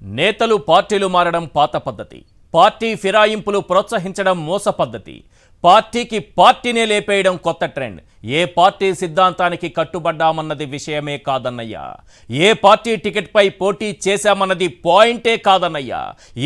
నేతలు పార్టీలు మారడం పాత పద్ధతి. పార్టీ ఫిరాయింపులు ప్రోత్సహించడం మోస పద్ధతి. పార్టీకి పార్టీనే లేపేయడం కొత్త ట్రెండ్. ఏ పార్టీ సిద్ధాంతానికి కట్టుబడ్డామన్నది విషయమే కాదన్నయ్యా. ఏ పార్టీ టికెట్పై పోటీ చేశామన్నది పాయింటే కాదన్నయ్యా.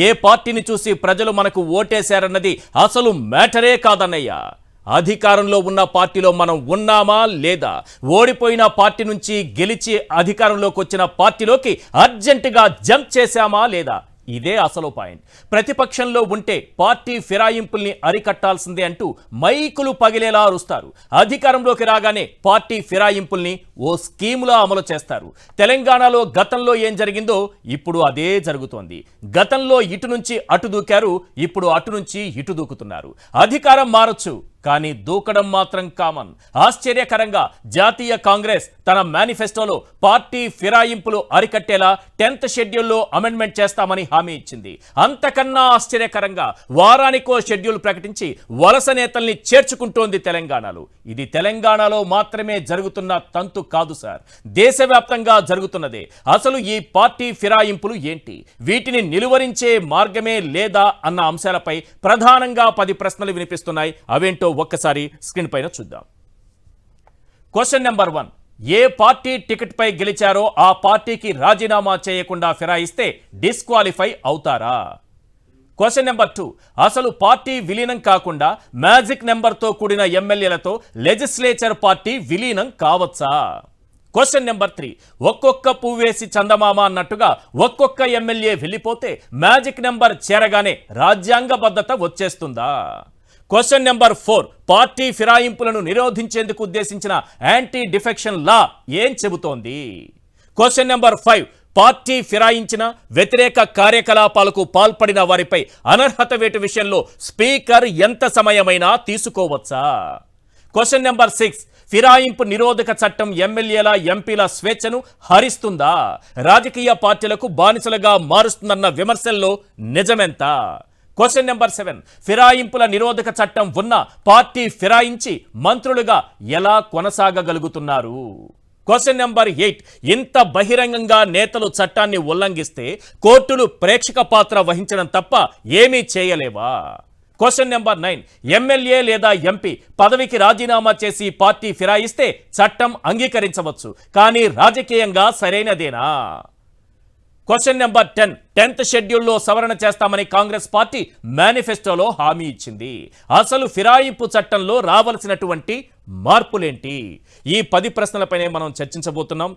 ఏ పార్టీని చూసి ప్రజలు మనకు ఓటేశారన్నది అసలు మ్యాటరే కాదన్నయ్యా. అధికారంలో ఉన్న పార్టీలో మనం ఉన్నామా లేదా, ఓడిపోయిన పార్టీ నుంచి గెలిచి అధికారంలోకి వచ్చిన పార్టీలోకి అర్జెంటుగా జంప్ చేశామా లేదా, ఇదే అసలు పాయింట్. ప్రతిపక్షంలో ఉంటే పార్టీ ఫిరాయింపుల్ని అరికట్టాల్సిందే అంటూ మైకులు పగిలేలా అరుస్తారు. అధికారంలోకి రాగానే పార్టీ ఫిరాయింపుల్ని ఓ స్కీములా అమలు చేస్తారు. తెలంగాణలో గతంలో ఏం జరిగిందో ఇప్పుడు అదే జరుగుతోంది. గతంలో ఇటు నుంచి అటు దూకారు, ఇప్పుడు అటు నుంచి ఇటు దూకుతున్నారు. అధికారం మారొచ్చు, కానీ దూకడం మాత్రం కామన్. ఆశ్చర్యకరంగా జాతీయ కాంగ్రెస్ తన మేనిఫెస్టోలో పార్టీ ఫిరాయింపులు అరికట్టేలా 10th షెడ్యూల్లో అమెండ్మెంట్ చేస్తామని హామీ ఇచ్చింది. అంతకన్నా ఆశ్చర్యకరంగా వారానికో షెడ్యూల్ ప్రకటించి వలస నేతల్ని చేర్చుకుంటోంది తెలంగాణలో. ఇది తెలంగాణలో మాత్రమే జరుగుతున్న తంతు కాదు సార్, దేశవ్యాప్తంగా జరుగుతున్నదే. అసలు ఈ పార్టీ ఫిరాయింపులు ఏంటి, వీటిని నిలువరించే మార్గమే లేదా అన్న అంశాలపై ప్రధానంగా 10 ప్రశ్నలు వినిపిస్తున్నాయి. అవేంటో ఒక్కసారి స్క్రీన్ పైన చూద్దాం. క్వశ్చన్ నెంబర్ 1, ఏ పార్టీ టికెట్ పై గెలిచారో ఆ పార్టీకి రాజీనామా చేయకుండా ఫిరాయిస్తే డిస్క్వాలిఫై అవుతారా? క్వశ్చన్ నెంబర్ 2, అసలు పార్టీ విలీనం కాకుండా మ్యాజిక్ నెంబర్తో కూడిన ఎమ్మెల్యేలతో లెజిస్లేచర్ పార్టీ విలీనం కావచ్చా? క్వశ్చన్ నెంబర్ 3, ఒక్కొక్క పువ్వేసి చందమామ అన్నట్టుగా ఒక్కొక్క ఎమ్మెల్యే వెళ్ళిపోతే మ్యాజిక్ నెంబర్ చేరగానే రాజ్యాంగబద్ధత వచ్చేస్తుందా? క్వశ్చన్ నెంబర్ 4, పార్టీ ఫిరాయింపులను నిరోధించేందుకు ఉద్దేశించిన యాంటీ డిఫెక్షన్ లా ఏం చెబుతోంది? క్వశ్చన్ నెంబర్ 5, పార్టీ ఫిరాయించిన వ్యతిరేక కార్యకలాపాలకు పాల్పడిన వారిపై అనర్హత వేటు విషయంలో స్పీకర్ ఎంత సమయమైనా తీసుకోవచ్చా? క్వశ్చన్ నెంబర్ 6, ఫిరాయింపు నిరోధక చట్టం ఎమ్మెల్యేల ఎంపీల స్వేచ్ఛను హరిస్తుందా, రాజకీయ పార్టీలకు బానిసలుగా మారుస్తుందన్న విమర్శల్లో నిజమెంత? క్వశ్చన్ నెంబర్ 7, ఫిరాయింపుల నిరోధక చట్టం ఉన్న పార్టీ ఫిరాయించి మంత్రులుగా ఎలా కొనసాగగలుగుతున్నారు? క్వశ్చన్ నెంబర్ 8, ఇంత బహిరంగంగా నేతలు చట్టాన్ని ఉల్లంఘిస్తే కోర్టులు ప్రేక్షక పాత్ర వహించడం తప్ప ఏమీ చేయలేవా? క్వశ్చన్ నెంబర్ 9, ఎమ్మెల్యే లేదా ఎంపీ పదవికి రాజీనామా చేసి పార్టీ ఫిరాయిస్తే చట్టం అంగీకరించవచ్చు, కానీ రాజకీయంగా సరైనదేనా? క్వశ్చన్ నెంబర్ 10th షెడ్యూల్లో సవరణ చేస్తామని కాంగ్రెస్ పార్టీ మేనిఫెస్టోలో హామీ ఇచ్చింది. అసలు ఫిరాయింపు చట్టంలో రావాల్సినటువంటి మార్పులేంటి? ఈ 10 ప్రశ్నలపైనే మనం చర్చించబోతున్నాం.